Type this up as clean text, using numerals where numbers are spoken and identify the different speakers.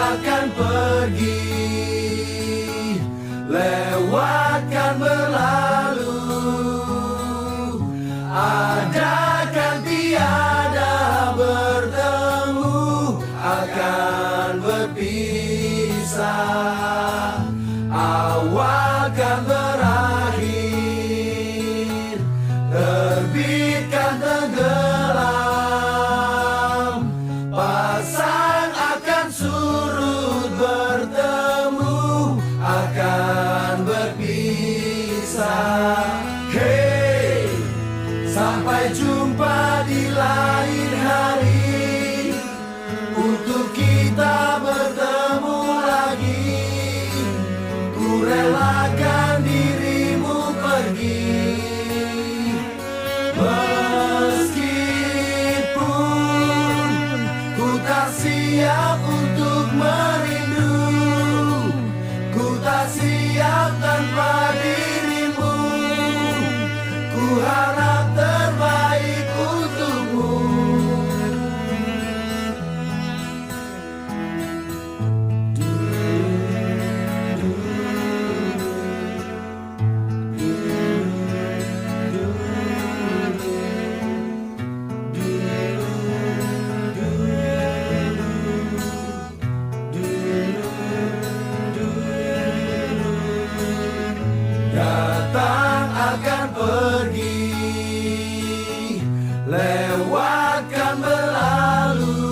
Speaker 1: akan pergi, lewatkan berlalu, ada kan tiada bertemu, akan berpisah, awal kan berakhir, terbitkan tenggelam, pasang akan surut, bertemu akan berpisah. Hey, sampai jumpa di lain hari, untuk kita bertemu lagi. Ku relakan dirimu pergi, meskipun ku tak siap untuk merindu, ku tak siap tanpa dirimu. Ku harap terbaik untukmu. Datang akan pergi, lewatkan berlalu.